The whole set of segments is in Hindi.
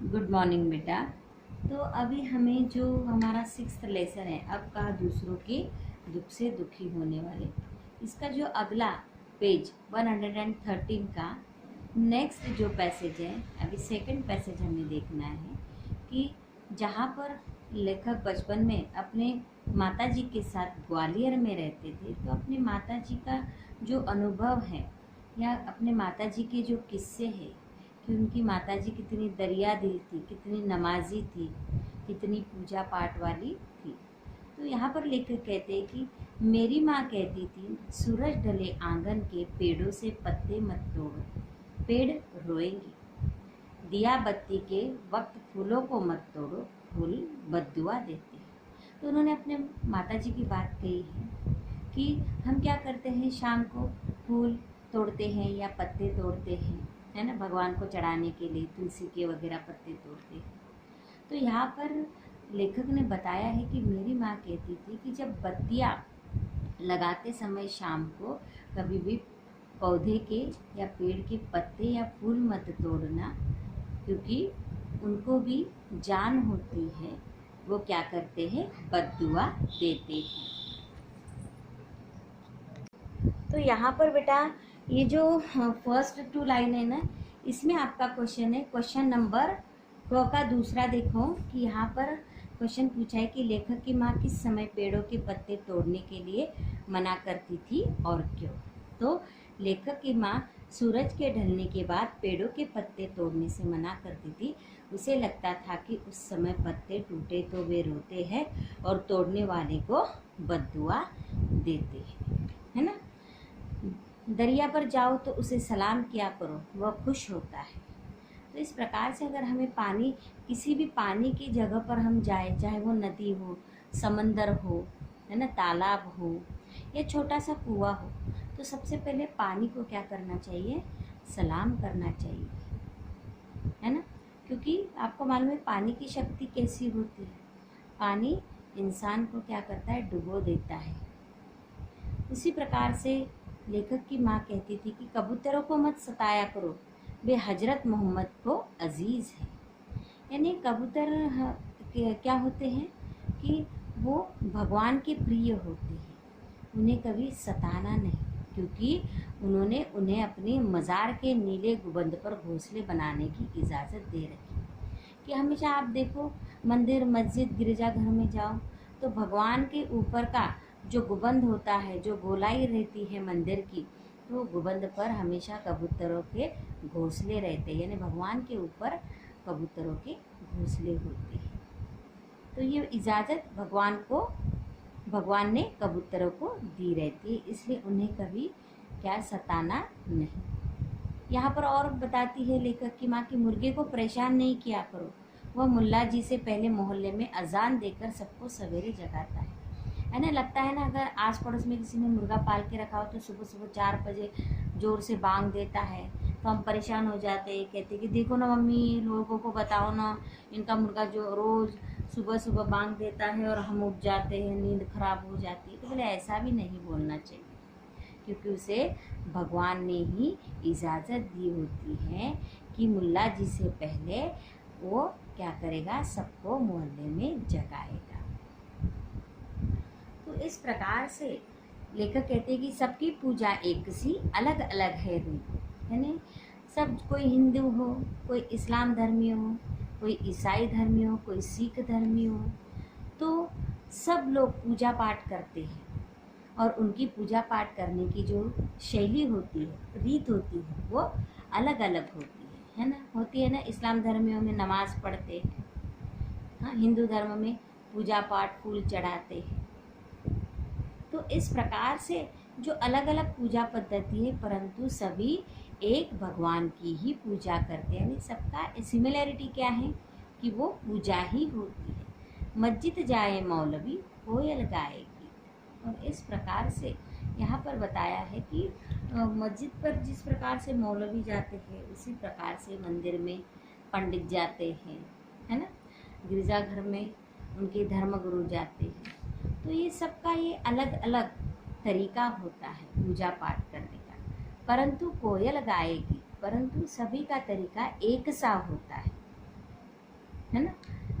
गुड मॉर्निंग बेटा। तो अभी हमें जो हमारा 6th लेसन है, अब कहा दूसरों के दुख से दुखी होने वाले, इसका जो अगला पेज 113 का नेक्स्ट जो पैसेज है, अभी सेकंड पैसेज हमें देखना है कि जहाँ पर लेखक बचपन में अपने माताजी के साथ ग्वालियर में रहते थे, तो अपने माताजी का जो अनुभव है या अपने माताजी के जो किस्से हैं कि उनकी माताजी कितनी दरिया दिल थी, कितनी नमाजी थी, कितनी पूजा पाठ वाली थी। तो यहाँ पर लेखक कहते हैं कि मेरी माँ कहती थी, सूरज ढले आंगन के पेड़ों से पत्ते मत तोड़ो, पेड़ रोएंगे। दिया बत्ती के वक्त फूलों को मत तोड़ो, फूल बद्दुआ देते हैं। तो उन्होंने अपने माताजी की बात कही है कि हम क्या करते हैं, शाम को फूल तोड़ते हैं या पत्ते तोड़ते हैं, है ना, भगवान को चढ़ाने के लिए तुलसी के वगैरह पत्ते तोड़ते हैं। तो यहाँ पर लेखक ने बताया है कि मेरी माँ कहती थी कि जब बत्तियाँ लगाते समय शाम को कभी भी पौधे के या पेड़ के पत्ते या फूल मत तोड़ना, क्योंकि उनको भी जान होती है, वो क्या करते हैं, बद्दुआ देते हैं। तो यहाँ पर बेटा ये जो फर्स्ट 2 लाइन है ना, इसमें आपका क्वेश्चन है, क्वेश्चन नंबर क का दूसरा देखो कि यहाँ पर क्वेश्चन पूछा है कि लेखक की माँ किस समय पेड़ों के पत्ते तोड़ने के लिए मना करती थी और क्यों। तो लेखक की माँ सूरज के ढलने के बाद पेड़ों के पत्ते तोड़ने से मना करती थी। उसे लगता था कि उस समय पत्ते टूटे तो वे रोते हैं और तोड़ने वाले को बद्दुआ देते हैं, है ना। दरिया पर जाओ तो उसे सलाम किया करो, वह खुश होता है। तो इस प्रकार से अगर हमें पानी, किसी भी पानी की जगह पर हम जाए, चाहे वो नदी हो, समंदर हो, है ना, तालाब हो या छोटा सा कुआं हो, तो सबसे पहले पानी को क्या करना चाहिए, सलाम करना चाहिए, है ना। क्योंकि आपको मालूम है पानी की शक्ति कैसी होती है, पानी इंसान को क्या करता है, डुबो देता है। उसी प्रकार से लेखक की माँ कहती थी कि कबूतरों को मत सताया करो, वे हजरत मोहम्मद को अजीज़ है। यानी कबूतर क्या होते हैं कि वो भगवान के प्रिय होते हैं, उन्हें कभी सताना नहीं, क्योंकि उन्होंने उन्हें अपने मज़ार के नीले गुंबद पर घोंसले बनाने की इजाज़त दे रखी। कि हमेशा आप देखो मंदिर, मस्जिद, गिरजाघर में जाओ तो भगवान के ऊपर का जो गुंबद होता है, जो गोलाई रहती है मंदिर की, तो गुंबद पर हमेशा कबूतरों के घोंसले रहते हैं, यानी भगवान के ऊपर कबूतरों के घोंसले होते हैं। तो ये इजाज़त भगवान ने कबूतरों को दी रहती है, इसलिए उन्हें कभी क्या सताना नहीं। यहाँ पर और बताती है लेखक की माँ कि मुर्गे को परेशान नहीं किया करो, वह मुल्ला जी से पहले मोहल्ले में अजान देकर सबको सवेरे जगाता है ना। लगता है ना, अगर आस पड़ोस में किसी ने मुर्गा पाल के रखा हो तो सुबह सुबह 4 बजे ज़ोर से बांग देता है, तो हम परेशान हो जाते हैं, कहते कि देखो ना मम्मी, लोगों को बताओ ना, इनका मुर्गा जो रोज़ सुबह सुबह बांग देता है और हम उठ जाते हैं, नींद खराब हो जाती है। तो बोले ऐसा भी नहीं बोलना चाहिए, क्योंकि उसे भगवान ने ही इजाज़त दी होती है कि मुल्ला जी से पहले वो क्या करेगा, सबको मोहल्ले में जगाएगा। तो इस प्रकार से लेखक कहते हैं कि सबकी पूजा एक सी अलग अलग है रूप, यानी सब, कोई हिंदू हो, कोई इस्लाम धर्मी हो, कोई ईसाई धर्मी हो, कोई सिख धर्मी हो, तो सब लोग पूजा पाठ करते हैं और उनकी पूजा पाठ करने की जो शैली होती है, रीत होती है, वो अलग अलग होती है ना, होती है ना। इस्लाम धर्मियों में नमाज़ पढ़ते हैं, हाँ, हिंदू धर्म में पूजा पाठ, फूल चढ़ाते हैं। तो इस प्रकार से जो अलग अलग पूजा पद्धति है, परंतु सभी एक भगवान की ही पूजा करते हैं, यानी सबका सिमिलैरिटी क्या है कि वो पूजा ही होती है। मस्जिद जाए मौलवी, कोयल गाएगी। और इस प्रकार से यहाँ पर बताया है कि मस्जिद पर जिस प्रकार से मौलवी जाते हैं, उसी प्रकार से मंदिर में पंडित जाते हैं, है ना, गिरजाघर में उनके धर्मगुरु जाते हैं। तो ये सबका ये अलग अलग तरीका होता है पूजा पाठ करने का, परंतु कोयल गाएगी, परंतु सभी का तरीका एक सा होता है। है ना।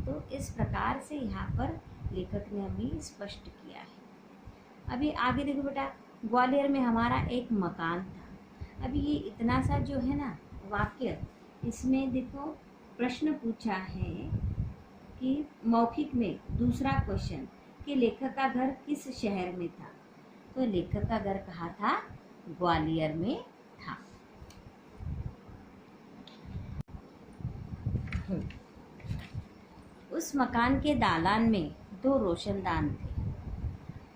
तो इस प्रकार से यहाँ पर लेखक ने हमें स्पष्ट किया है। अभी आगे देखो बेटा, ग्वालियर में हमारा एक मकान था। अभी ये इतना सा जो है ना वाक्य, इसमें देखो प्रश्न पूछा है कि मौखिक में दूसरा क्वेश्चन कि लेखक का घर किस शहर में था। तो लेखक का घर कहाँ था? ग्वालियर में था। उस मकान के दालान में 2 रोशनदान थे।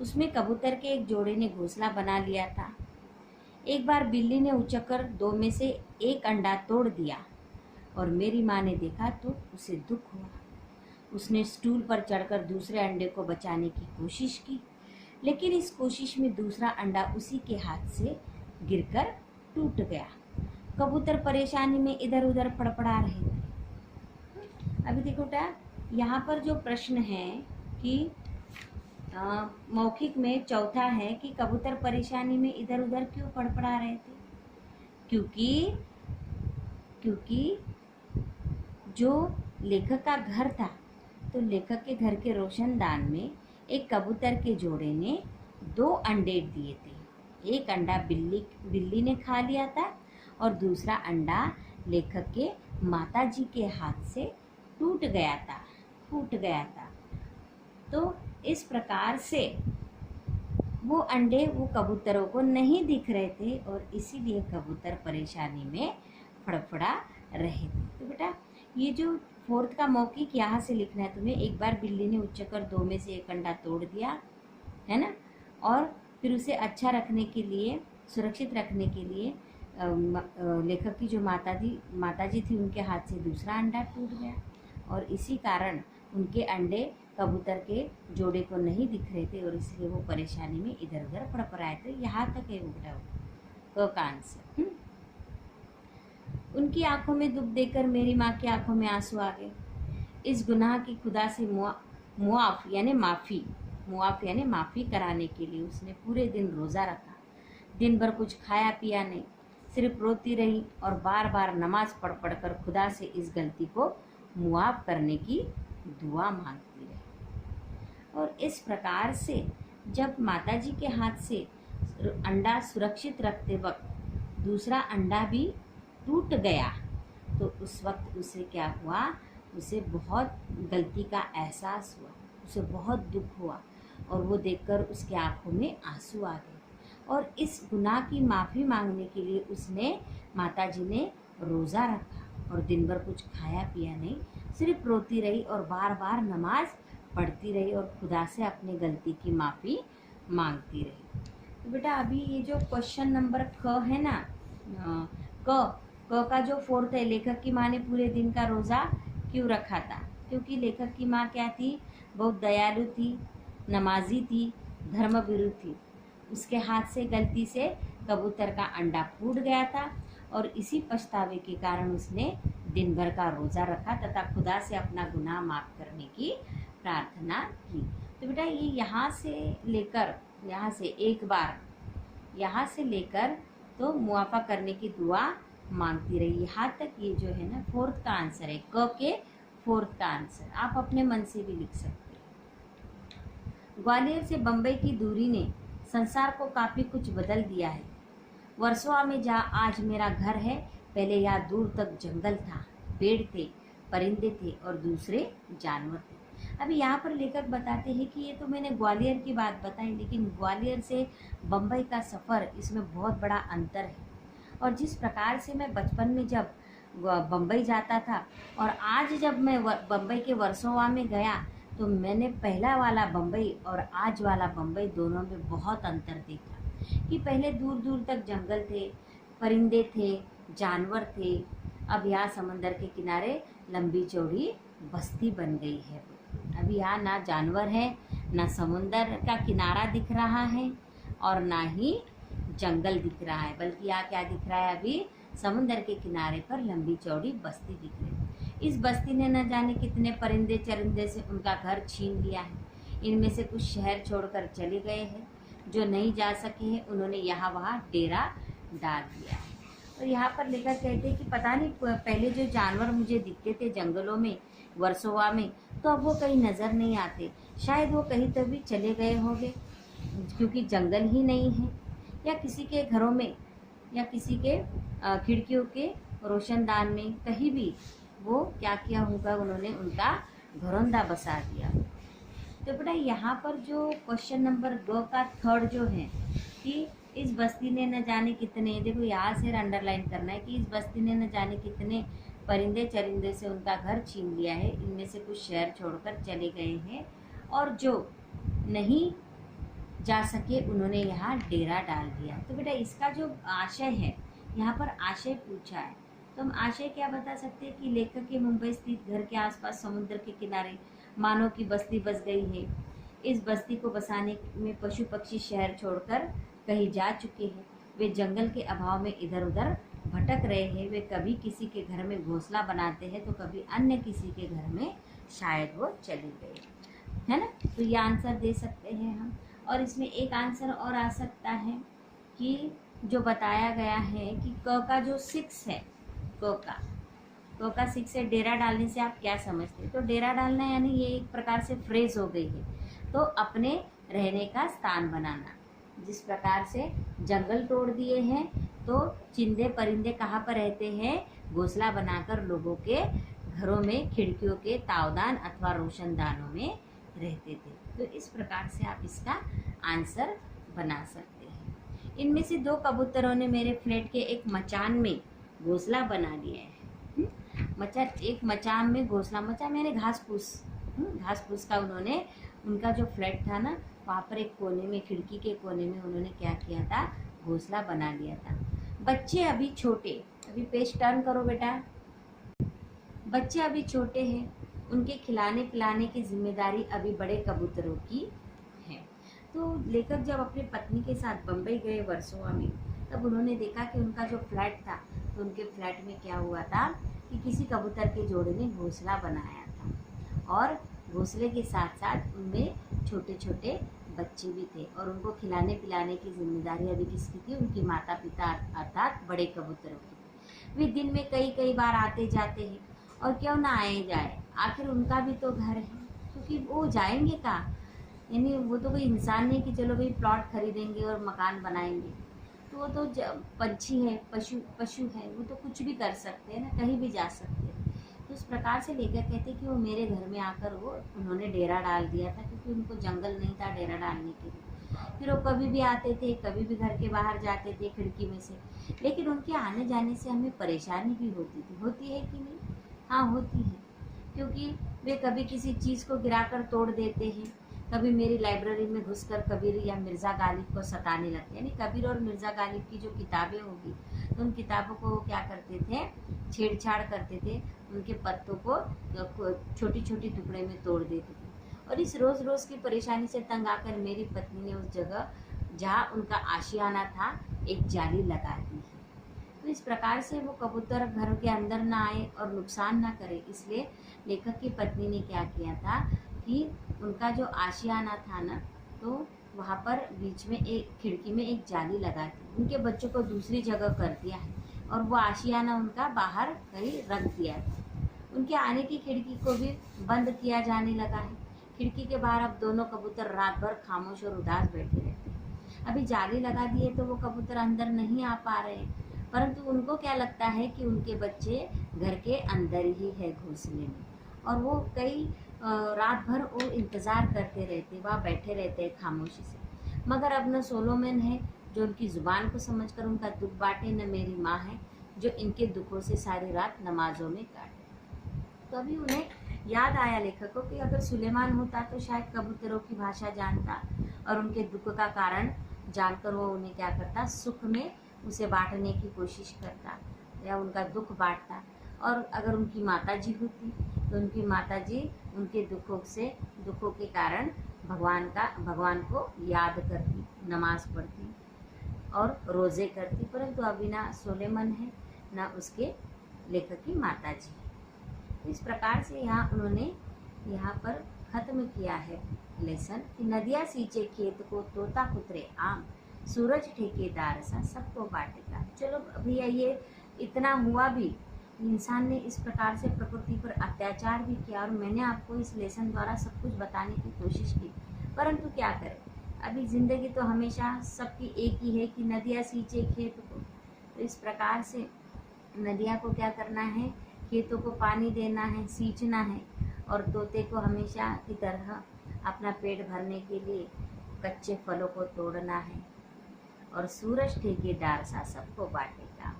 उसमें कबूतर के एक जोड़े ने घोंसला बना लिया था। एक बार बिल्ली ने उचक्कर 2 में से एक अंडा तोड़ दिया और मेरी माँ ने देखा तो उसे दुख हुआ। उसने स्टूल पर चढ़कर दूसरे अंडे को बचाने की कोशिश की, लेकिन इस कोशिश में दूसरा अंडा उसी के हाथ से गिरकर टूट गया। कबूतर परेशानी में इधर उधर फड़फड़ा रहे थे। अभी देखो बेटा, यहाँ पर जो प्रश्न है कि मौखिक में चौथा है कि कबूतर परेशानी में इधर उधर क्यों फड़फड़ा रहे थे। क्योंकि जो लेखक का घर था, तो लेखक के घर के रोशनदान में एक कबूतर के जोड़े ने 2 अंडे दिए थे। एक अंडा बिल्ली ने खा लिया था और दूसरा अंडा लेखक के माताजी के हाथ से टूट गया था। तो इस प्रकार से वो अंडे वो कबूतरों को नहीं दिख रहे थे और इसीलिए कबूतर परेशानी में फड़फड़ा रहे थे। तो बेटा ये जो 4th का मौखिक यहाँ से लिखना है तुम्हें। एक बार बिल्ली ने उचक्कर 2 में से एक अंडा तोड़ दिया, है ना, और फिर उसे अच्छा रखने के लिए, सुरक्षित रखने के लिए लेखक की जो माताजी थी, उनके हाथ से दूसरा अंडा टूट गया और इसी कारण उनके अंडे कबूतर के जोड़े को नहीं दिख रहे थे और इसलिए वो परेशानी में इधर उधर फड़फड़ाए थे। यहाँ तक है बेटा का आंसर। उनकी आंखों में दुख देखकर मेरी माँ की आंखों में आंसू आ गए। इस गुनाह की खुदा से मुआफ यानी माफ़ी कराने के लिए उसने पूरे दिन रोज़ा रखा। दिन भर कुछ खाया पिया नहीं, सिर्फ रोती रही और बार बार नमाज पढ़ कर खुदा से इस गलती को मुआफ करने की दुआ मांगती रही। और इस प्रकार से जब माताजी के हाथ से अंडा सुरक्षित रखते वक्त दूसरा अंडा भी टूट गया, तो उस वक्त उसे क्या हुआ, उसे बहुत गलती का एहसास हुआ, उसे बहुत दुख हुआ और वो देखकर उसके आंखों में आंसू आ गए। और इस गुनाह की माफ़ी मांगने के लिए उसने, माताजी ने रोज़ा रखा और दिन भर कुछ खाया पिया नहीं, सिर्फ रोती रही और बार बार नमाज पढ़ती रही और खुदा से अपनी गलती की माफ़ी मांगती रही। तो बेटा अभी ये जो क्वेश्चन नंबर क है ना, क का जो 4th है, लेखक की माँ ने पूरे दिन का रोज़ा क्यों रखा था? क्योंकि लेखक की माँ क्या थी, बहुत दयालु थी, नमाजी थी, धर्मभीरू थी। उसके हाथ से गलती से कबूतर का अंडा फूट गया था और इसी पछतावे के कारण उसने दिन भर का रोज़ा रखा तथा खुदा से अपना गुनाह माफ़ करने की प्रार्थना की। तो बेटा ये यहाँ से लेकर तो मुआफ़ा करने की दुआ मांगती रही। यहाँ तक ये जो है ना 4th का आंसर है, क के 4th का आंसर। आप अपने मन से भी लिख सकते हैं। ग्वालियर से बम्बई की दूरी ने संसार को काफ़ी कुछ बदल दिया है। वर्सोवा में जहाँ आज मेरा घर है, पहले यहाँ दूर तक जंगल था, पेड़ थे, परिंदे थे और दूसरे जानवर थे। अभी यहाँ पर लेखक बताते हैं कि ये तो मैंने ग्वालियर की बात बताई, लेकिन ग्वालियर से बम्बई का सफ़र, इसमें बहुत बड़ा अंतर है। और जिस प्रकार से मैं बचपन में जब बम्बई जाता था और आज जब मैं बम्बई के वर्सोवा में गया, तो मैंने पहला वाला बम्बई और आज वाला बम्बई दोनों में बहुत अंतर देखा कि पहले दूर दूर तक जंगल थे, परिंदे थे, जानवर थे। अब यहाँ समंदर के किनारे लंबी चौड़ी बस्ती बन गई है। अभी यहाँ ना जानवर है, ना समुंदर का किनारा दिख रहा है और ना ही जंगल दिख रहा है, बल्कि यहाँ क्या दिख रहा है, अभी समुंदर के किनारे पर लंबी चौड़ी बस्ती दिख रही है। इस बस्ती ने न जाने कितने परिंदे चरिंदे से उनका घर छीन लिया है। इनमें से कुछ शहर छोड़कर चले गए हैं, जो नहीं जा सके हैं उन्होंने यहाँ वहाँ डेरा डाल दिया है। तो यहाँ पर लेखक कहते हैं कि पता नहीं पहले जो जानवर मुझे दिखते थे जंगलों में, वर्सोवा में, तो अब वो कहीं नज़र नहीं आते। शायद वो कहीं तभी चले गए होंगे, क्योंकि जंगल ही नहीं है, या किसी के घरों में, या किसी के खिड़कियों के रोशनदान में, कहीं भी वो क्या किया होगा, उन्होंने उनका घरौंदा बसा दिया। तो बेटा यहाँ पर जो क्वेश्चन नंबर 2 का थर्ड जो है कि इस बस्ती ने न जाने कितने, देखो यहाँ से अंडरलाइन करना है कि इस बस्ती ने न जाने कितने परिंदे चरिंदे से उनका घर छीन लिया है, इनमें से कुछ शहर छोड़कर चले गए हैं, और जो नहीं जा सके उन्होंने यहाँ डेरा डाल दिया। तो बेटा इसका जो आशय है, यहाँ पर आशय पूछा है, तो हम आशय क्या बता सकते हैं कि लेखक के मुंबई स्थित घर के आसपास समुद्र के किनारे मानव की बस्ती बस गई है। इस बस्ती को बसाने में पशु पक्षी शहर छोड़कर कहीं जा चुके हैं। वे जंगल के अभाव में इधर उधर भटक रहे हैं। वे कभी किसी के घर में घोंसला बनाते हैं तो कभी अन्य किसी के घर में शायद वो चले गए, है ना। तो ये आंसर दे सकते हैं हम। और इसमें एक आंसर और आ सकता है कि जो बताया गया है कि क का जो 6 है, क का 6 है, डेरा डालने से आप क्या समझते हैं? तो डेरा डालना यानी ये एक प्रकार से फ्रेज हो गई है, तो अपने रहने का स्थान बनाना। जिस प्रकार से जंगल तोड़ दिए हैं तो चिंदे परिंदे कहाँ पर रहते हैं? घोंसला बनाकर लोगों के घरों में खिड़कियों के तावदान अथवा रोशनदानों में रहते थे। तो इस प्रकार से आप इसका आंसर बना सकते हैं। इनमें से 2 कबूतरों ने मेरे फ्लैट के एक मचान में घोंसला बना लिया है। एक मचान में घोंसला, मचान यानी घास फूस का उन्होंने, उनका जो फ्लैट था ना, वहाँ पर एक कोने में, खिड़की के कोने में उन्होंने क्या किया था? घोंसला बना लिया था। बच्चे अभी छोटे, अभी पेज टर्न करो बेटा। बच्चे अभी छोटे हैं, उनके खिलाने पिलाने की जिम्मेदारी अभी बड़े कबूतरों की है। तो लेखक जब अपनी पत्नी के साथ बम्बई गए वर्सोवा में, तब उन्होंने देखा कि उनका जो फ्लैट था, तो उनके फ्लैट में क्या हुआ था कि किसी कबूतर के जोड़े ने घोंसला बनाया था, और घोंसले के साथ साथ उनमें छोटे छोटे बच्चे भी थे, और उनको खिलाने पिलाने की जिम्मेदारी अभी किसकी थी? उनकी माता पिता अर्थात बड़े कबूतरों की। वे दिन में कई बार आते जाते हैं, और क्यों ना आए जाए, आखिर उनका भी तो घर है, क्योंकि वो जाएंगे कहाँ? यानी वो तो कोई इंसान नहीं कि चलो भाई प्लॉट खरीदेंगे और मकान बनाएंगे। तो वो तो पंछी है, पशु है, वो तो कुछ भी कर सकते हैं ना, कहीं भी जा सकते हैं। तो इस प्रकार से लेखक कहते हैं कि वो मेरे घर में आकर उन्होंने डेरा डाल दिया था, क्योंकि उनको जंगल नहीं था डेरा डालने के लिए। फिर वो कभी भी आते थे, कभी भी घर के बाहर जाते थे खिड़की में से, लेकिन उनके आने जाने से हमें परेशानी भी होती थी। होती है कि नहीं? हाँ होती है, क्योंकि वे कभी किसी चीज़ को गिराकर तोड़ देते हैं, कभी मेरी लाइब्रेरी में घुसकर कबीर या मिर्ज़ा गालिब को सताने लगते हैं। यानी कबीर और मिर्ज़ा गालिब की जो किताबें होगी, तो उन किताबों को वो क्या करते थे? छेड़छाड़ करते थे, उनके पत्तों को छोटी छोटी टुकड़े में तोड़ देते थे। और इस रोज़ रोज़ की परेशानी से तंग आकर मेरी पत्नी ने उस जगह जहाँ उनका आशियाना था एक जाली लगा दी है। तो इस प्रकार से वो कबूतर घर के अंदर ना आए और नुकसान ना करे, इसलिए लेखक की पत्नी ने क्या किया था कि उनका जो आशियाना था ना, तो वहाँ पर बीच में एक खिड़की में एक जाली लगा दी, उनके बच्चों को दूसरी जगह कर दिया है, और वो आशियाना उनका बाहर कहीं रख दिया था। उनके आने की खिड़की को भी बंद किया जाने लगा है। खिड़की के बाहर अब दोनों कबूतर रात भर खामोश और उदास बैठे रहते हैं। अभी जाली लगा दी है तो वो कबूतर अंदर नहीं आ पा रहे, परंतु उनको क्या लगता है कि उनके बच्चे घर के अंदर ही है घोंसले में, और वो कई रात भर वो इंतज़ार करते रहते, वहाँ बैठे रहते हैं खामोशी से। मगर अब न सोलोमन है जो उनकी ज़ुबान को समझकर उनका दुख बांटे, न मेरी माँ है जो इनके दुखों से सारी रात नमाजों में काटे। तो अभी उन्हें याद आया लेखक को कि अगर सुलेमान होता तो शायद कबूतरों की भाषा जानता, और उनके दुख का कारण जानकर वो उन्हें क्या करता? सुख में उसे बांटने की कोशिश करता, या उनका दुख बांटता। और अगर उनकी माताजी होती तो उनकी माताजी उनके दुखों के कारण भगवान को याद करती, नमाज पढ़ती और रोज़े करती। परंतु अभी ना सोलेमन है, ना उसके लेखक की माताजी है। इस प्रकार से उन्होंने यहाँ पर ख़त्म किया है लेसन कि नदियाँ सींचे खेत को, तोता कुतरे आम, सूरज ठेकेदार सा सबको बांटेगा। चलो भैया ये इतना हुआ भी, इंसान ने इस प्रकार से प्रकृति पर अत्याचार भी किया और मैंने आपको इस लेसन द्वारा सब कुछ बताने की कोशिश की, परंतु क्या करें, अभी ज़िंदगी तो हमेशा सबकी एक ही है कि नदियाँ सींचे खेत को। तो इस प्रकार से नदियाँ को क्या करना है, खेतों को पानी देना है, सींचना है, और तोते को हमेशा की तरह अपना पेट भरने के लिए कच्चे फलों को तोड़ना है। और सूरज ठेकेदार सा सबको बांटेगा।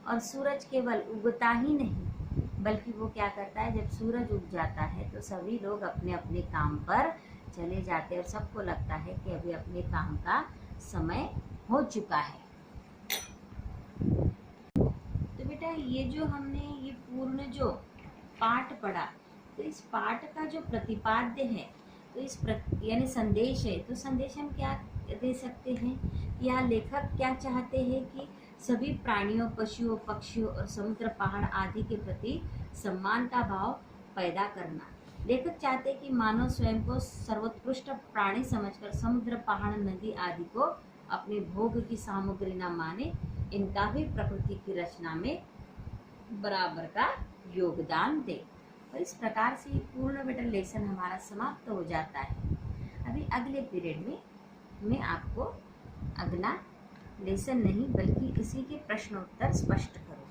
और सूरज केवल उगता ही नहीं, बल्कि वो क्या करता है, जब सूरज उग जाता है तो सभी लोग अपने अपने काम पर चले जाते हैं और सबको लगता है कि अभी अपने काम का समय हो चुका है। तो बेटा ये जो हमने ये पूर्ण जो पाठ पढ़ा, तो इस पाठ का जो प्रतिपाद्य है, तो इस यानी संदेश है, तो संदेश हम क्या दे सकते हैं, यहाँ लेखक क्या चाहते हैं कि सभी प्राणियों, पशुओं, पक्षियों और समुद्र, पहाड़ आदि के प्रति सम्मान का भाव पैदा करना। लेखक चाहते हैं कि मानव स्वयं को सर्वोत्कृष्ट प्राणी समझकर समुद्र, पहाड़, नदी आदि को अपने भोग की सामग्री न माने, इनका भी प्रकृति की रचना में बराबर का योगदान दे। और इस प्रकार से पूर्ण बेटा लेसन हमारा समाप्त हो जाता है। अभी अगले पीरियड में मैं आपको अगला लेसन नहीं बल्कि इसी के प्रश्नोत्तर स्पष्ट करूँगी।